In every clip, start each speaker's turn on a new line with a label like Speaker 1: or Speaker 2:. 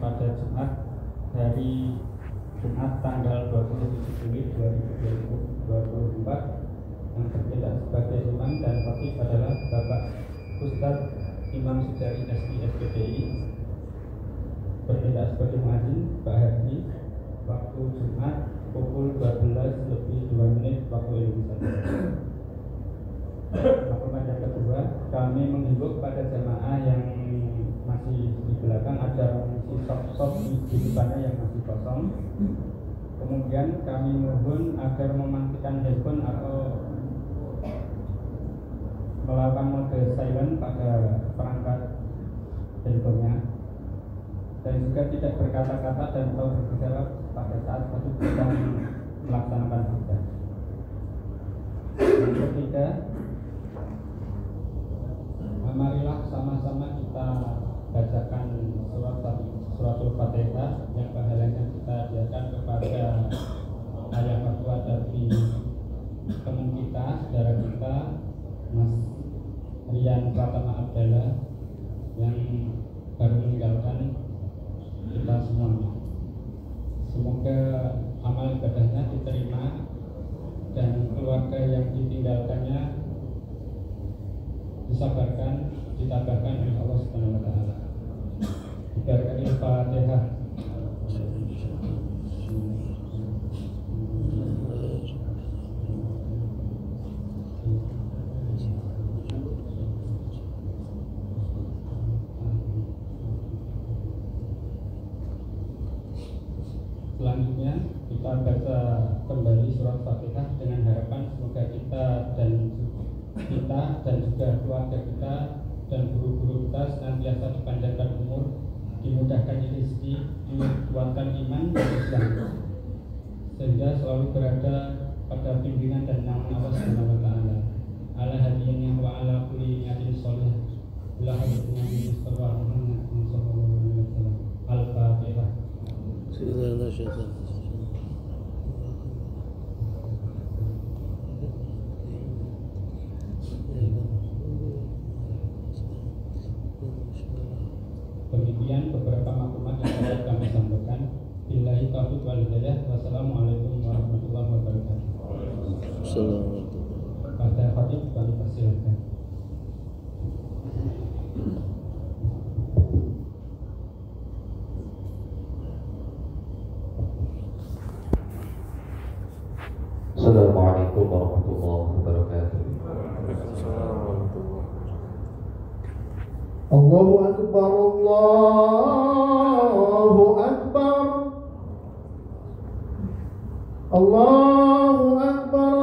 Speaker 1: pada Jumat hari Jumat tanggal 27 Juli 2024 yang bertindak sebagai imam dan khatib adalah Bapak Ustadz Imam Sujari SI SPDI, bertindak sebagai muadzin Pak Hadi, waktu Jumat pukul 12:02 waktu Indonesia Barat. Maklumat yang kedua, kami menghimbau kepada jamaah yang masih di belakang ada mengisi sok-sok di depannya yang masih kosong. Kemudian kami mohon agar mematikan handphone atau melakukan mode silent pada perangkat handphonenya, dan juga tidak berkata-kata dan atau berbicara pada saat satu sedang melaksanakan ibadah. Yang ketiga, marilah sama-sama kita bacakan suratul Fatihah yang pahalanya kita hadiahkan kepada ayah mertua dari teman kita, saudara kita, Mas Rian Pratama Abdallah yang baru meninggalkan kita semuanya. Semoga amal ibadahnya diterima dan keluarga yang ditinggalkannya disabarkan, ditabahkan oleh Allah Subhanahu wa taala. Dibacakan Al-Fatihah. Selanjutnya kita baca kembali surat Fatihah dengan harapan semoga kita dan juga keluarga kita dan guru-guru kita senantiasa dipanjangkan umur, dimudahkan rezeki, dikuatkan iman dan Islam, sehingga selalu berada pada bimbingan dan naungan Allah Subhanahu wa taala. Ala hadiyanya wa ala kulli niyatin sholih. La hadiyanya Mustafa Muhammad sallallahu alaihi wasallam. Al-Fatihah. Demikian beberapa maklumat yang dapat kami sampaikan. Billahi taufiq wal hidayah. Wassalamualaikum warahmatullahi wabarakatuh. Pada khatib kami persilakan.
Speaker 2: Assalamualaikum warahmatullahi wabarakatuh. Allahu Akbar, Allahu Akbar, Allahu Akbar,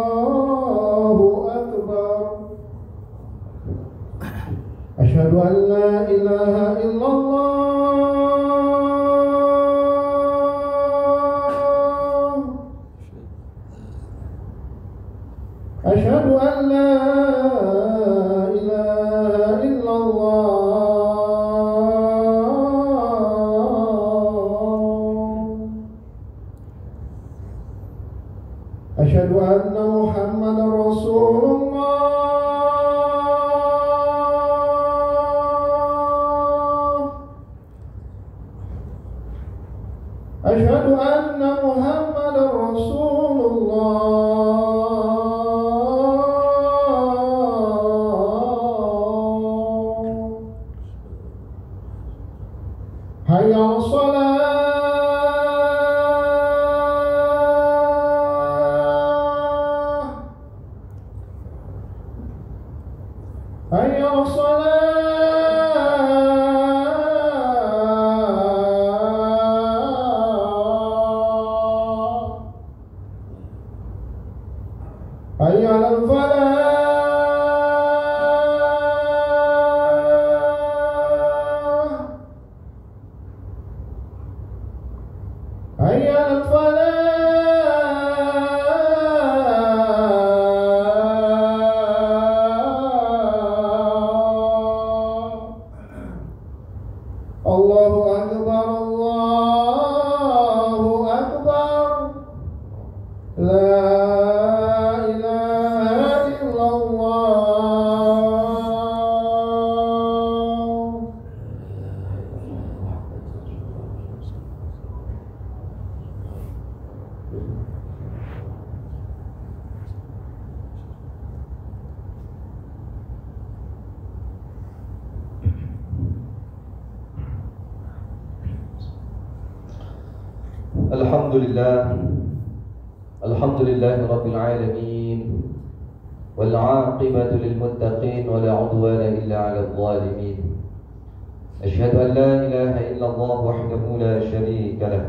Speaker 2: Allahu Akbar. Asyhadu an la ilaha illallah. Asyhadu an la ilaha illallah. Asyhadu anna Muhammadar Rasulullah. Asyhadu anna Muhammadar Rasulullah. Hayya 'alas shalah. Hayya 'alas shalah. Hayya 'alal falah. Hayya 'alal falah. Allahu Akbar, Allahu Akbar. La ilaha illallah.
Speaker 3: الحمد لله رب العالمين والعاقبة للمتقين ولا عدوان إلا على الظالمين أشهد أن لا إله إلا الله وحده لا شريك له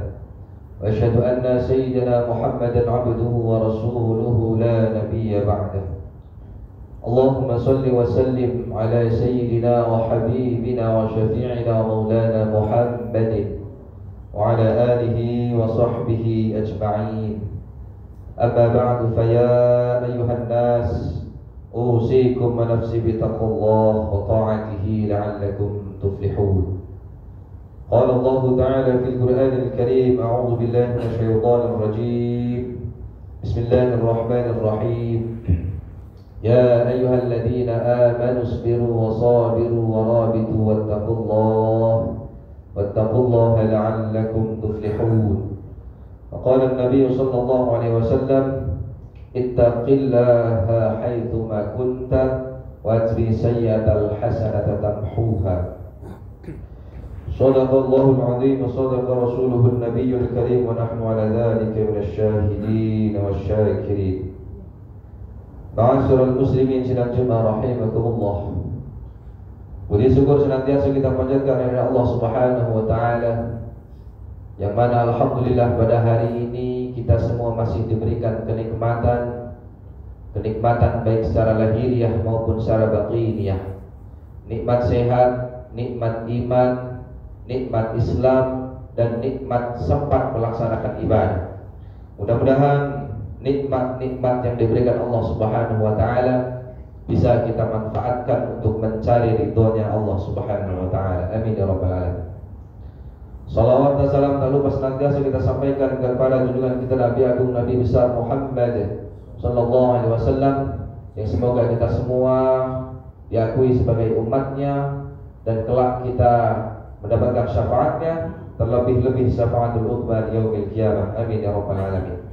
Speaker 3: وأشهد أن سيدنا محمدا عبده ورسوله لا نبي بعده اللهم صل وسلم على سيدنا وحبيبنا وشفيعنا ومولانا محمد وعلى آله وصحبه أجمعين أما بعد فيا أيها الناس أوصيكم ونفسي بتقوى الله وطاعته لعلكم تفلحون قال الله تعالى في القرآن الكريم أعوذ بالله من الشيطان الرجيم بسم الله الرحمن الرحيم يا أيها الذين آمنوا اصبروا وصابروا ورابطوا واتقوا الله لعلكم تفلحون وقال النبي صلى الله عليه وسلم اتق الله حيثما كنت واتبع سيئة الحسنة تمحوها صدق الله العظيم وصدق رسوله النبي الكريم ونحن على ذلك من الشاهدين والشاكرين Ma'asyiral muslimin sidang Jumat rahimakumullah. Puji syukur senantiasa kita panjatkan kepada Allah Subhanahu wa taala, yang mana alhamdulillah pada hari ini kita semua masih diberikan kenikmatan baik secara lahiriah maupun secara batiniyah. Nikmat sehat, nikmat iman, nikmat Islam, dan nikmat sempat melaksanakan ibadah. Mudah-mudahan nikmat-nikmat yang diberikan Allah Subhanahu wa taala bisa kita manfaatkan untuk mencari ridhonya Allah Subhanahu wa taala. Amin ya rabbal alamin. Salawat dan salam tak lupa senantiasa kita sampaikan kepada junjungan kita Nabi Agung Nabi besar Muhammad sallallahu alaihi wasallam, yang semoga kita semua diakui sebagai umatnya dan kelak kita mendapatkan syafaatnya, terlebih-lebih syafaatul udzma yaumil qiyamah. Amin ya rabbal alamin.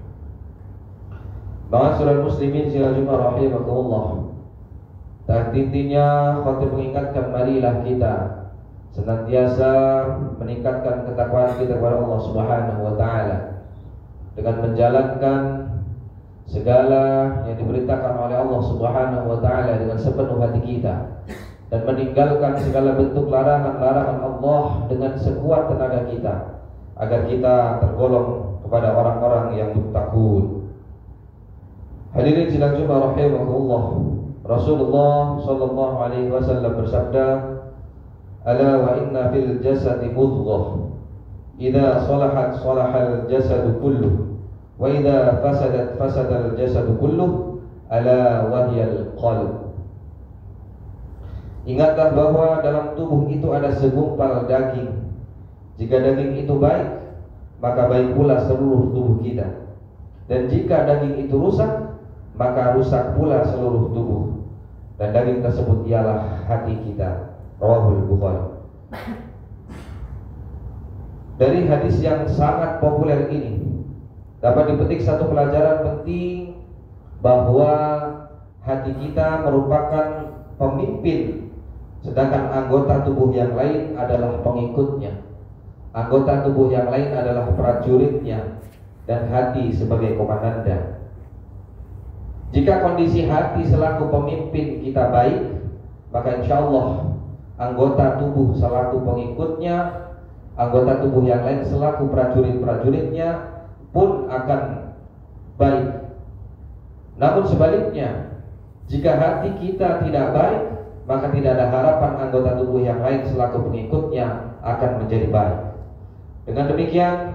Speaker 3: Ma'asyiral muslimin sidang Jumat rahimakumullah. Tak intinya khatib mengingatkan, marilah kita senantiasa meningkatkan ketakwaan kita kepada Allah Subhanahu wa taala dengan menjalankan segala yang diberitakan oleh Allah Subhanahu wa taala dengan sepenuh hati kita, dan meninggalkan segala bentuk larangan-larangan Allah dengan sekuat tenaga kita, agar kita tergolong kepada orang-orang yang muttaqun. Hadirin sidang Jumat rahimakumullah. Rasulullah sallallahu alaihi wasallam bersabda, "Ala wa inna fil jasadi mudghah, idza salahat salahal jasadu kulluh, wa idza fasadat fasadal jasadu kulluh, ala wa hiyal qalb." Ingatlah bahwa dalam tubuh itu ada segumpal daging. Jika daging itu baik, maka baik pula seluruh tubuh kita. Dan jika daging itu rusak, maka rusak pula seluruh tubuh. Dan daging tersebut ialah hati kita. Rawahul Bukhari. Dari hadis yang sangat populer ini dapat dipetik satu pelajaran penting, bahwa hati kita merupakan pemimpin, sedangkan anggota tubuh yang lain adalah pengikutnya. Anggota tubuh yang lain adalah prajuritnya, dan hati sebagai komandan. Jika kondisi hati selaku pemimpin kita baik, maka insya Allah anggota tubuh selaku pengikutnya, anggota tubuh yang lain selaku prajurit-prajuritnya pun akan baik. Namun sebaliknya, jika hati kita tidak baik, maka tidak ada harapan anggota tubuh yang lain selaku pengikutnya akan menjadi baik. Dengan demikian,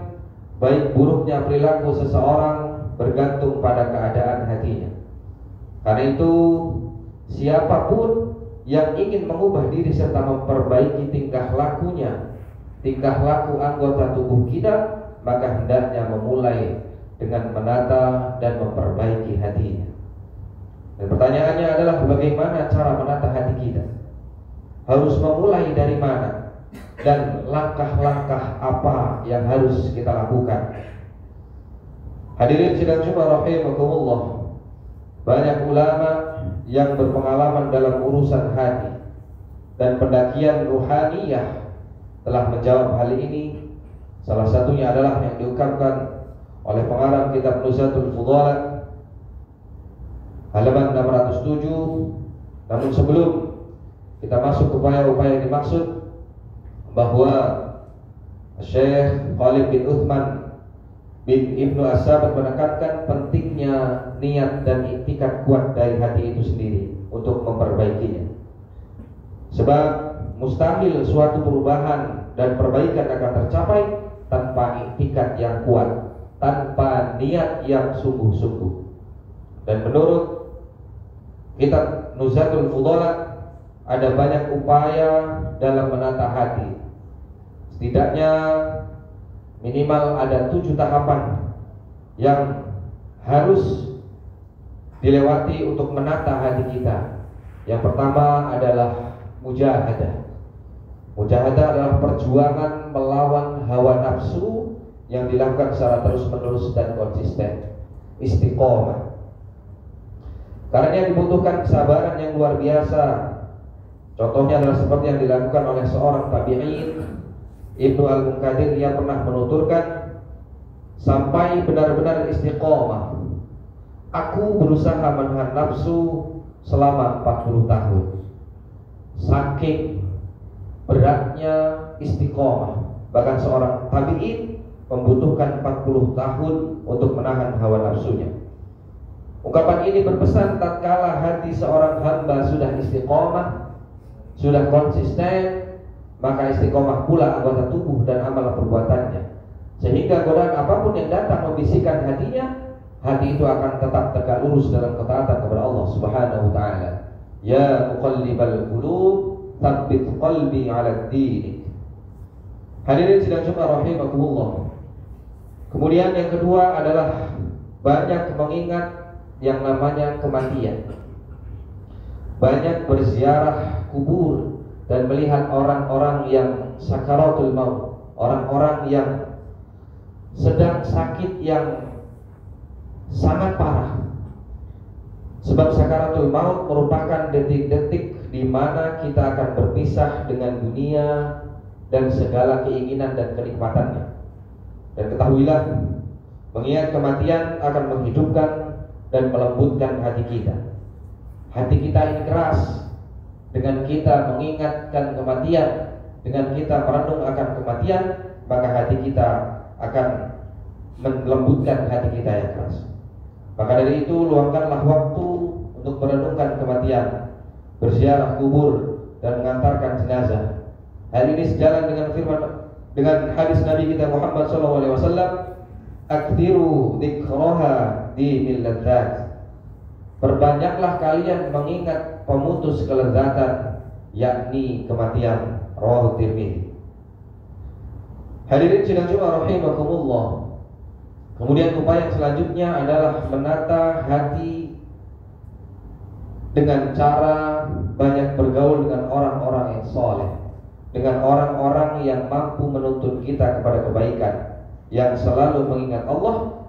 Speaker 3: baik buruknya perilaku seseorang bergantung pada keadaan hatinya. Karena itu, siapapun yang ingin mengubah diri serta memperbaiki tingkah lakunya, tingkah laku anggota tubuh kita, maka hendaknya memulai dengan menata dan memperbaiki hatinya. Dan pertanyaannya adalah, bagaimana cara menata hati kita? Harus memulai dari mana? Dan langkah-langkah apa yang harus kita lakukan? Hadirin sidang Jumat rahimakumullah. Banyak ulama yang berpengalaman dalam urusan hati dan pendakian ruhaniyah telah menjawab hal ini Salah satunya adalah yang diungkapkan oleh pengarang kitab Nuzatul Fudala halaman 607. Namun sebelum kita masuk kepada upaya yang dimaksud, bahwa Syekh Khalid bin Uthman bin Ibnu As-Sabat menekankan pentingnya niat dan iktikad kuat dari hati itu sendiri untuk memperbaikinya. Sebab mustahil suatu perubahan dan perbaikan akan tercapai tanpa iktikad yang kuat, tanpa niat yang sungguh-sungguh. Dan menurut kitab Nuzatul Fudala ada banyak upaya dalam menata hati. Setidaknya minimal ada 7 tahapan yang harus dilewati untuk menata hati kita. Yang pertama adalah mujahadah. Mujahadah adalah perjuangan melawan hawa nafsu yang dilakukan secara terus-menerus dan konsisten. Istiqomah. Karena dibutuhkan kesabaran yang luar biasa. Contohnya adalah seperti yang dilakukan oleh seorang tabi'in, Ibnu Al-Munkadir, yang pernah menuturkan, sampai benar-benar istiqomah, aku berusaha menahan nafsu selama 40 tahun. Saking beratnya istiqomah, bahkan seorang tabi'in membutuhkan 40 tahun untuk menahan hawa nafsunya. Ungkapan ini berpesan tatkala hati seorang hamba sudah istiqomah, sudah konsisten, maka istiqomah pula anggota tubuh dan amal perbuatannya. Sehingga godaan apapun yang datang membisikkan hatinya, hati itu akan tetap tegak lurus dalam ketaatan kepada Allah Subhanahu wa taala. Ya muqallibal qulub, tsabbit qalbi 'ala dinik. Hadirin sidang Jumat rahimakumullah. Kemudian yang kedua adalah banyak mengingat yang namanya kematian. Banyak berziarah kubur dan melihat orang-orang yang sakaratul maut, orang-orang yang sedang sakit yang sangat parah. Sebab sakaratul maut merupakan detik-detik di mana kita akan berpisah dengan dunia dan segala keinginan dan kenikmatannya. Dan ketahuilah, mengingat kematian akan menghidupkan dan melembutkan hati kita. Hati kita ini keras. Dengan kita mengingatkan kematian, dengan kita merenung akan kematian, maka hati kita akan melembutkan hati kita yang keras. Maka dari itu luangkanlah waktu untuk merenungkan kematian, berziarah kubur dan mengantarkan jenazah. Hal ini sejalan dengan hadis Nabi kita Muhammad SAW, aktsiru dzikraha dinil ladzat. Perbanyaklah kalian mengingat pemutus kelezatan, yakni kematian. Rawahu Tirmidzi. Hadirin sidang Jumat rahimakumullah. Kemudian upaya yang selanjutnya adalah menata hati dengan cara banyak bergaul dengan orang-orang yang soleh, dengan orang-orang yang mampu menuntun kita kepada kebaikan, yang selalu mengingat Allah,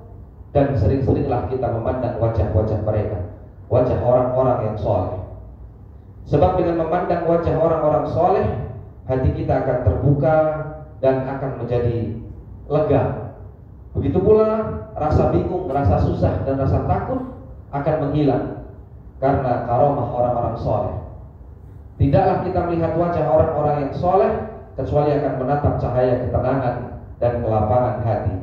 Speaker 3: dan sering-seringlah kita memandang wajah-wajah mereka, wajah orang-orang yang soleh. Sebab dengan memandang wajah orang-orang soleh, hati kita akan terbuka dan akan menjadi lega. Begitu pula rasa bingung, rasa susah, dan rasa takut akan menghilang karena karomah orang-orang soleh. Tidaklah kita melihat wajah orang-orang yang soleh kecuali akan menatap cahaya ketenangan dan kelapangan hati,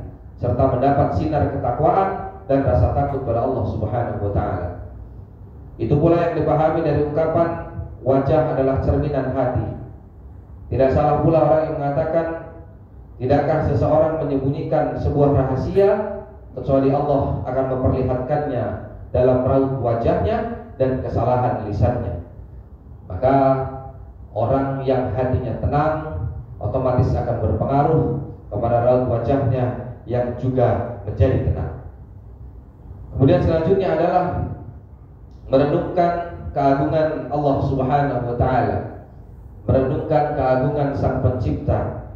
Speaker 3: serta mendapat sinar ketakwaan dan rasa takut pada Allah Subhanahu wa taala. Itu pula yang dipahami dari ungkapan wajah adalah cerminan hati. Tidak salah pula orang yang mengatakan, tidakkah seseorang menyembunyikan sebuah rahasia kecuali Allah akan memperlihatkannya dalam raut wajahnya dan kesalahan lisannya. Maka orang yang hatinya tenang otomatis akan berpengaruh kepada raut wajahnya yang juga menjadi tenang. Kemudian selanjutnya adalah merenungkan keagungan Allah Subhanahu wa taala, merenungkan keagungan Sang Pencipta.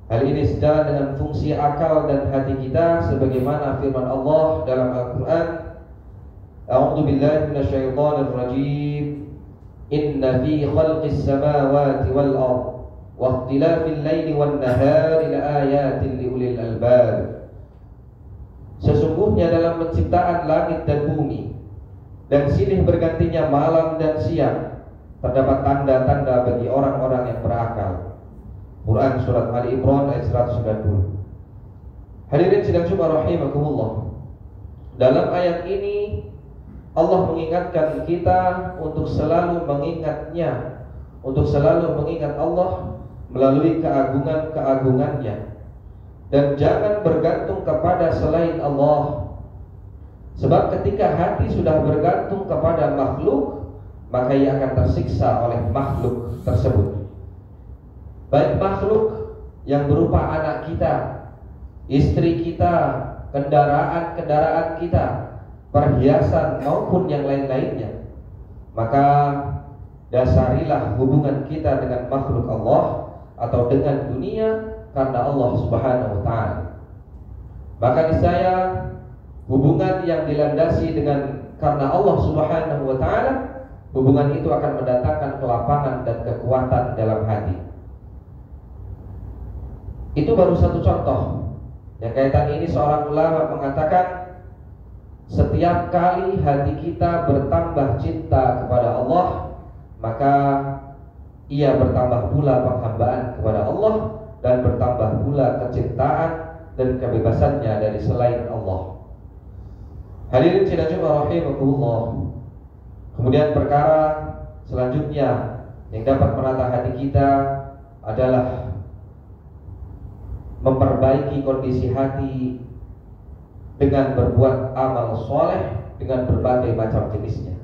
Speaker 3: Hal ini sejalan dengan fungsi akal dan hati kita sebagaimana firman Allah dalam Al-Qur'an, A'udzu billahi minasyaitonir rajim. Inna fi khalqis samawati wal ardh wa ikhtilafil laili wan nahari laayatin liulil albab. Sesungguhnya dalam penciptaan langit dan bumi dan silih bergantinya malam dan siang terdapat tanda-tanda bagi orang-orang yang berakal. Quran surat Ali Imran ayat 190. Hadirin sidang Jumat rahimakumullah. Dalam ayat ini Allah mengingatkan kita untuk selalu mengingatnya, untuk selalu mengingat Allah melalui keagungan-keagungannya, dan jangan bergantung kepada selain Allah. Sebab ketika hati sudah bergantung kepada makhluk, maka ia akan tersiksa oleh makhluk tersebut. Baik makhluk yang berupa anak kita, istri kita, kendaraan-kendaraan kita, perhiasan maupun yang lain-lainnya. Maka dasarilah hubungan kita dengan makhluk Allah atau dengan dunia karena Allah Subhanahu wa taala. Maka niscaya hubungan yang dilandasi dengan karena Allah Subhanahu wa taala, hubungan itu akan mendatangkan kelapangan dan kekuatan dalam hati. Itu baru satu contoh. Yang kaitan ini seorang ulama mengatakan, setiap kali hati kita bertambah cinta kepada Allah, maka ia bertambah pula penghambaan kepada Allah dan bertambah pula kecintaan dan kebebasannya dari selain Allah. Hadirin sidang rahimakumullah. Kemudian perkara selanjutnya yang dapat menata hati kita adalah memperbaiki kondisi hati dengan berbuat amal soleh dengan berbagai macam jenisnya.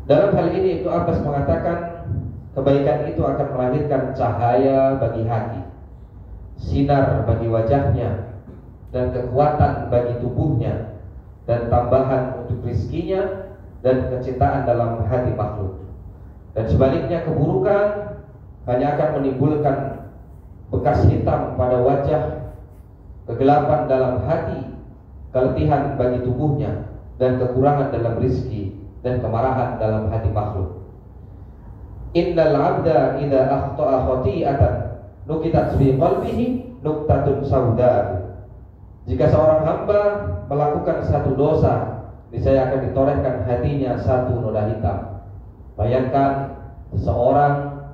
Speaker 3: Dalam hal ini Ibnu Abbas mengatakan, kebaikan itu akan melahirkan cahaya bagi hati, sinar bagi wajahnya, dan kekuatan bagi tubuhnya, dan tambahan untuk rizkinya, dan kecintaan dalam hati makhluk. Dan sebaliknya keburukan hanya akan menimbulkan bekas hitam pada wajah, kegelapan dalam hati, keletihan bagi tubuhnya, dan kekurangan dalam rizki dan kemarahan dalam hati makhluk. Innal 'abda idza akhta'a khati'atan nukitat fi qalbihi nuktatun sauda. Jika seorang hamba melakukan satu dosa, niscaya akan ditorehkan hatinya satu noda hitam. Bayangkan seseorang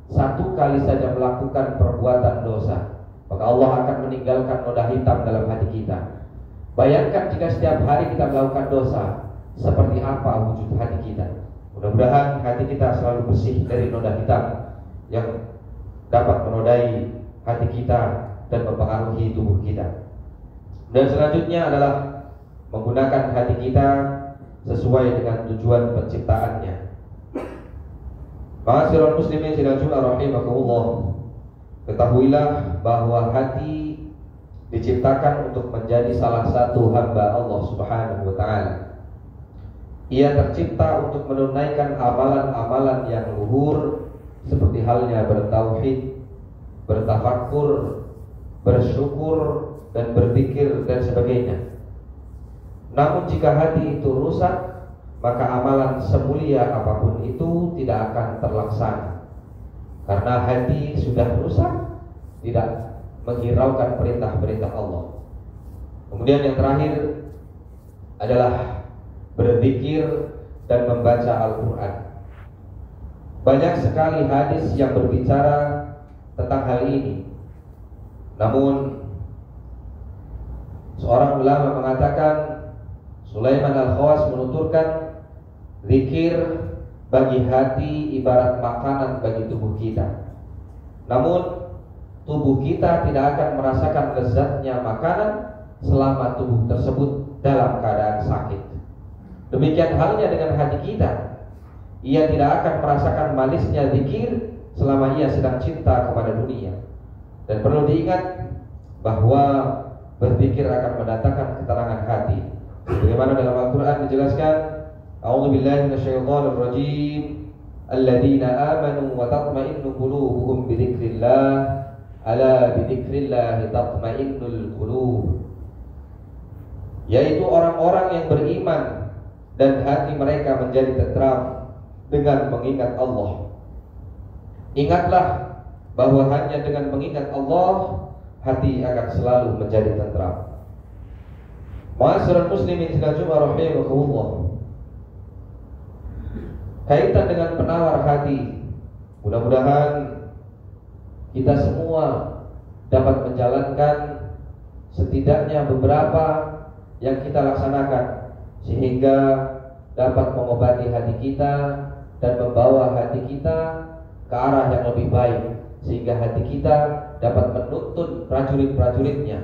Speaker 3: satu kali saja melakukan perbuatan dosa, maka Allah akan meninggalkan noda hitam dalam hati kita. Bayangkan jika setiap hari kita melakukan dosa, seperti apa wujud hati kita. Mudah-mudahan hati kita selalu bersih dari noda hitam yang dapat menodai hati kita dan mempengaruhi tubuh kita. Dan selanjutnya adalah menggunakan hati kita sesuai dengan tujuan penciptaannya. Ma'asyiral muslimin sidang rahimakumullah. Ketahuilah bahwa hati diciptakan untuk menjadi salah satu hamba Allah Subhanahu wa taala. Ia tercipta untuk menunaikan amalan-amalan yang luhur seperti halnya bertauhid, bertafakkur, bersyukur, dan berzikir dan sebagainya. Namun jika hati itu rusak, maka amalan semulia apapun itu tidak akan terlaksana. Karena hati sudah rusak, tidak menghiraukan perintah-perintah Allah. Kemudian yang terakhir adalah berzikir dan membaca Al-Quran. Banyak sekali hadis yang berbicara tentang hal ini. Namun seorang ulama mengatakan, Sulaiman Al-Khawas menuturkan, zikir bagi hati ibarat makanan bagi tubuh kita. Namun tubuh kita tidak akan merasakan lezatnya makanan selama tubuh tersebut dalam keadaan sakit. Demikian halnya dengan hati kita. Ia tidak akan merasakan manisnya zikir selama ia sedang cinta kepada dunia. Dan perlu diingat bahwa berzikir akan mendatangkan keterangan hati. Bagaimana dalam Al-Quran dijelaskan, A'udzu billahi minasyaitonir rajim. Alladzina amanu wa tatma'innu qulubuhum bi dzikrillah. Ala bi dzikrillah tatma'innul qulub. Yaitu orang-orang yang beriman dan hati mereka menjadi tentram dengan mengingat Allah. Ingatlah bahwa hanya dengan mengingat Allah, hati akan selalu menjadi tentram. Ma'asyiral muslimin rahimakumullah. Kaitan dengan penawar hati, mudah-mudahan kita semua dapat menjalankan setidaknya beberapa yang kita laksanakan, sehingga dapat mengobati hati kita dan membawa hati kita ke arah yang lebih baik, sehingga hati kita dapat menuntun prajurit-prajuritnya,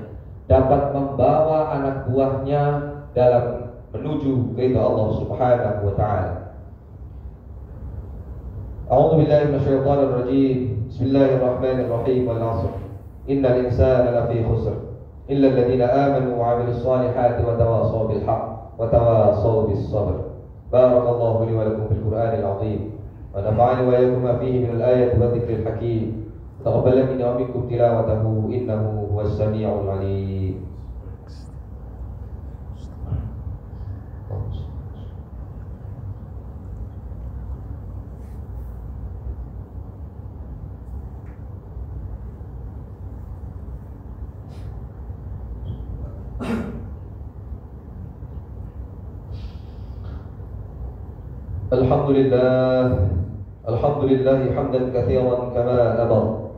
Speaker 3: dapat membawa anak buahnya dalam menuju keridhaan Allah Subhanahu wa taala. A'udzu billahi minasyaitonir rajim. Bismillahirrahmanirrahim. Wal 'ashr. Innal insana lafi khusr illa alladziina aamanu wa 'amilus shalihati wa tawashaw bil haqq wa tawashaw bis sabr. Barakallahu li wa lakum fil Qur'anil 'azim. Wa nafa'ani wa iyyakum ma fihi minal ayati wa dzikril hakim. Taqabbal minni wa minkum tilawatahu innahu huwas samii'ul 'aliim. Alhamdulillah hamdan katsiran kama amara.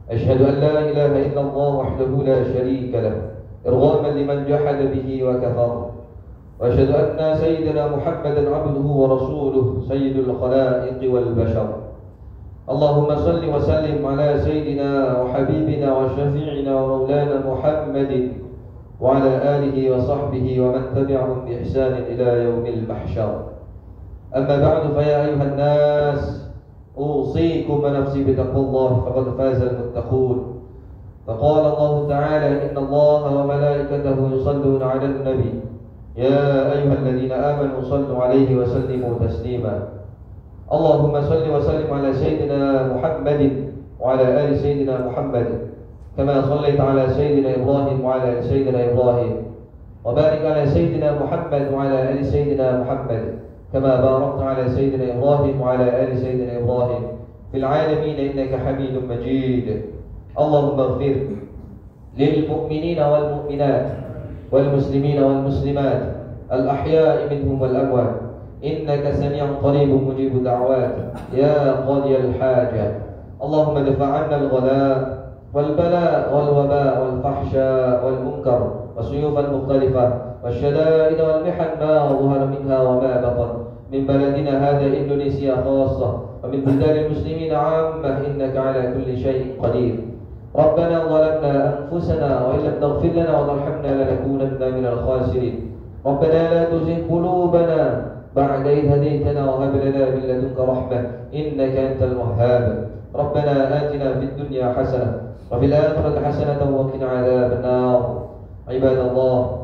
Speaker 3: Ashhadu an la ilaha illallah wahdahu la syarika lah, irghaman liman jahada bihi wa kafara. Wa ashhadu anna sayyidina Muhammadan 'abduhu wa rasuluhu sayyidul khalaiqi wal bashar. Allahumma salli wa sallim ala sayyidina wa habibina wa syafi'ina wa maulana Muhammadin wa ala alihi wa sahbihi wa man tabi'ahum bi ihsanin ila yaumil mahsyar. أما بعد فيا أيها الناس أوصيكم ونفسي بتقوى الله فقد فاز المتقون. فقال الله تعالى إن الله وملائكته يصلون على النبي يا أيها الذين آمنوا صلوا عليه وسلموا تسليما. اللهم صل وسلم على سيدنا محمد وعلى آل سيدنا محمد كما صليت على سيدنا إبراهيم وعلى آل سيدنا إبراهيم، وبارك على سيدنا محمد وعلى آل سيدنا محمد كما باركت على سيدنا إبراهيم وعلى آل سيدنا إبراهيم في العالمين إنك حميد مجيد. اللهم اغفر للمؤمنين والمؤمنات والمسلمين والمسلمات الأحياء منهم والأموات إنك سميع قريب مجيب دعوات يا قاضي الحاجة. اللهم ادفع عنا الغلاء والبلاء والوباء والفحشاء والمنكر والسيوف المختلفة والشدائد والمحن ما ظهر منها وما بطن من بلدنا هذا إندونيسيا خاصة ومن بلدان المسلمين عامة إنك على كل شيء قدير. ربنا ظلمنا أنفسنا وإن لم تغفر لنا وترحمنا لنكونن من الخاسرين. ربنا لا تزغ قلوبنا بعد إذ هديتنا وهب لنا من لدنك رحمة إنك أنت الوهاب. ربنا آتنا في الدنيا حسنة وفي الآخرة حسنة وقنا عذاب النار. عباد الله،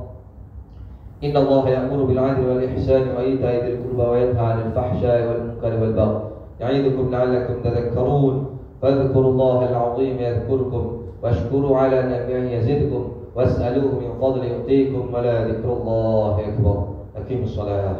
Speaker 3: إن الله يأمر بالعدل والإحسان وإيتاء ذي القربى وينهى عن الفحشاء والمنكر والبغي يعظكم لعلكم تذكرون. فاذكروا الله العظيم يذكركم واشكروا على نعمه يزدكم واسألوه من فضل يؤتيكم ولذكر الله أكبر. أقيموا الصلاة.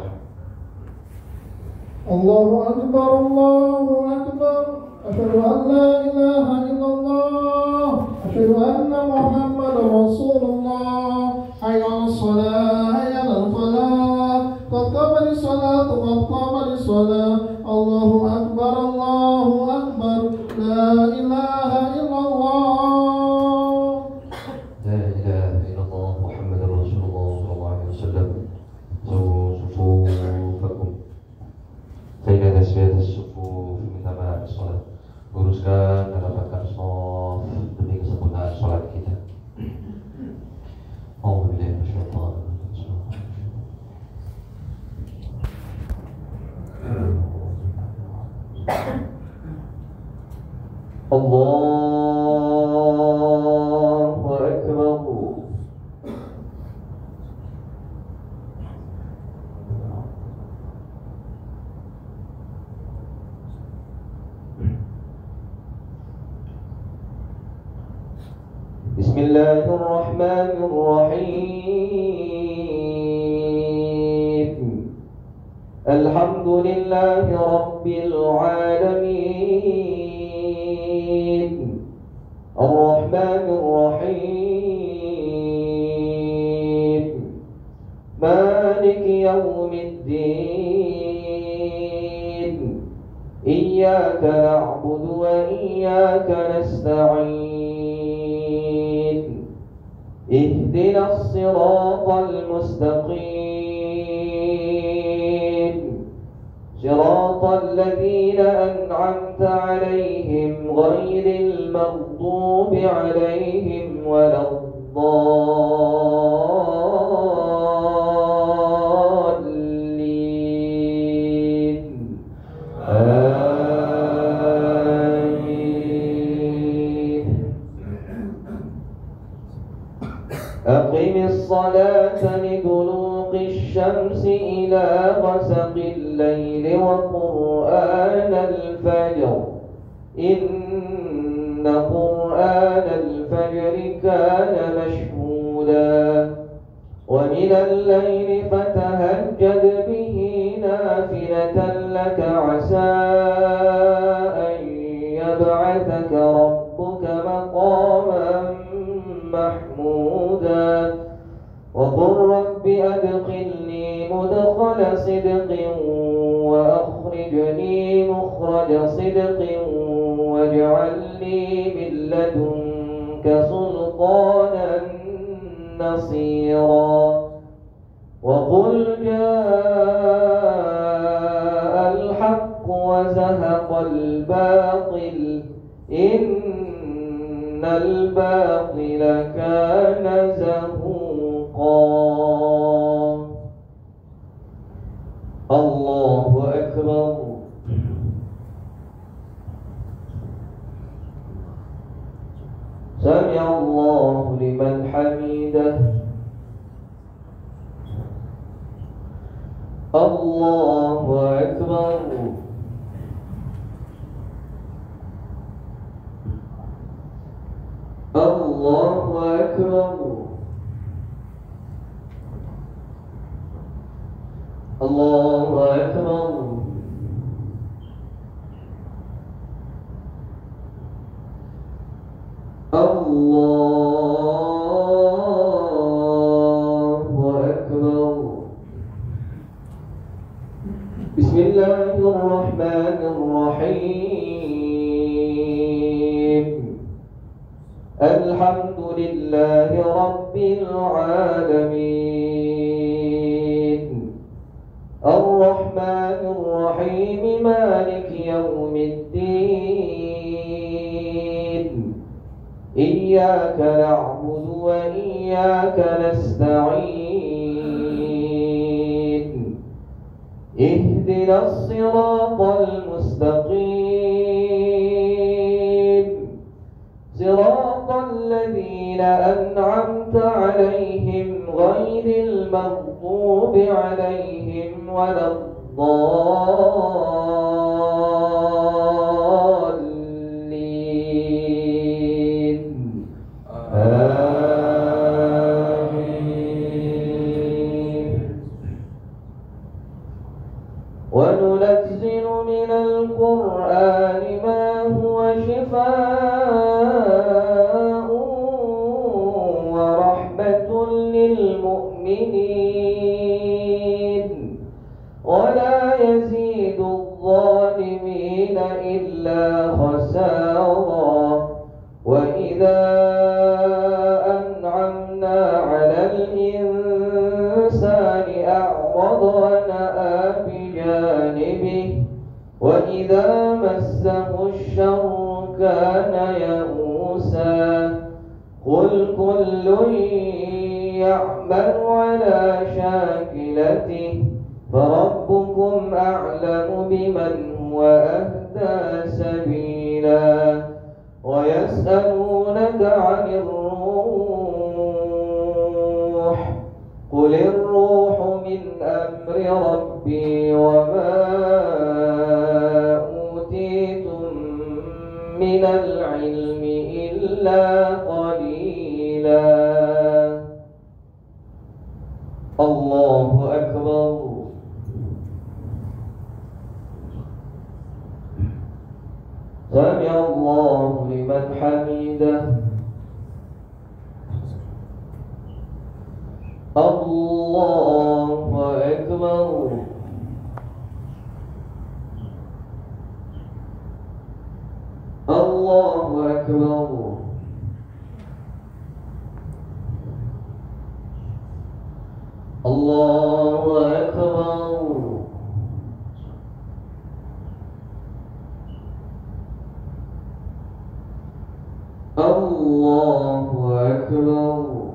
Speaker 2: الله أكبر الله أكبر. أشهد أن لا إله إلا الله. أشهد أن محمدا رسول الله. حي على الصلاة حي على الفلاح. قد قامت الصلاة قد قامت الصلاة. الله أكبر الله أكبر. لا إله إلا الله.
Speaker 3: لا إله إلا الله محمد رسول الله صلى الله عليه وسلم. سووا صفوفكم فإن تسوية الصفوف من تمام الصلاة. Luruskan dan rapatkan shaf demi kesempurnaan salat kita. Alhamdulillah. Allahu Akbar. Bismillahirrahmanirrahim. Alhamdulillahi Rabbil Alamin. إياك نعبد وإياك نستعين اهدنا الصراط المستقيم صراط الذين أنعمت عليهم غير المغضوب عليهم ولا الضالين آمين. أقم الصلاة لدلوق الشمس إلى غسق الليل وقرآن الفجر إن قرآن الفجر كان مشهودا ومن الليل فتهجد به نافلة لك عسى أن يبعثك ربك مقاما محمودا وقل رب أدخلني مدخل صدق وأخرجني مخرج صدق واجعل لي من لدنك سلطانا نصيرا وقل جاء الحق وزهق الباطل إن الباطل كان زهوقا. الله أكبر. سمع الله لمن حمده. الله أكبر. الله أكبر. الله أكبر. الله أكبر. بسم الله الرحمن الرحيم. الحمد لله رب العالمين الرحمن الرحيم مالك يوم الدين إياك نعبد وإياك نستعين اهدنا الصراط المستقيم صراط الذين أنعمت عليهم غير المغضوب عليهم ولا الضالين آمين. وننزل من القرآن ما هو شفاء ورحمة للمؤمنين ولا يزيد الظالمين إلا خسارا وإذا أنعمنا على الإنسان أعرض ونأى بجانبه وإذا مسه الشر كان يئوسا قل كل يعمل على شاكلته فربكم أعلم بمن هو أهدى سبيلا ويسألونك عن الروح قل الروح من أمر ربي وما أوتيتم من العلم إلا قليلا. الله أكبر. سمع الله لمن حمده. الله أكبر. Allahu Akbar. Allahu Akbar. Allahu Akbar.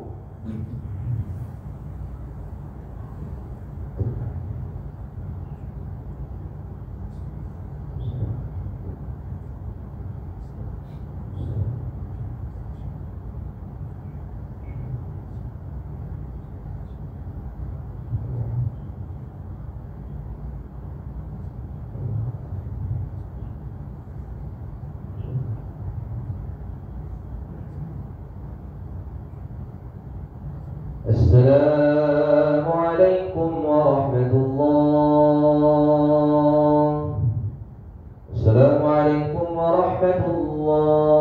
Speaker 3: Assalamualaikum warahmatullah. Assalamualaikum warahmatullah.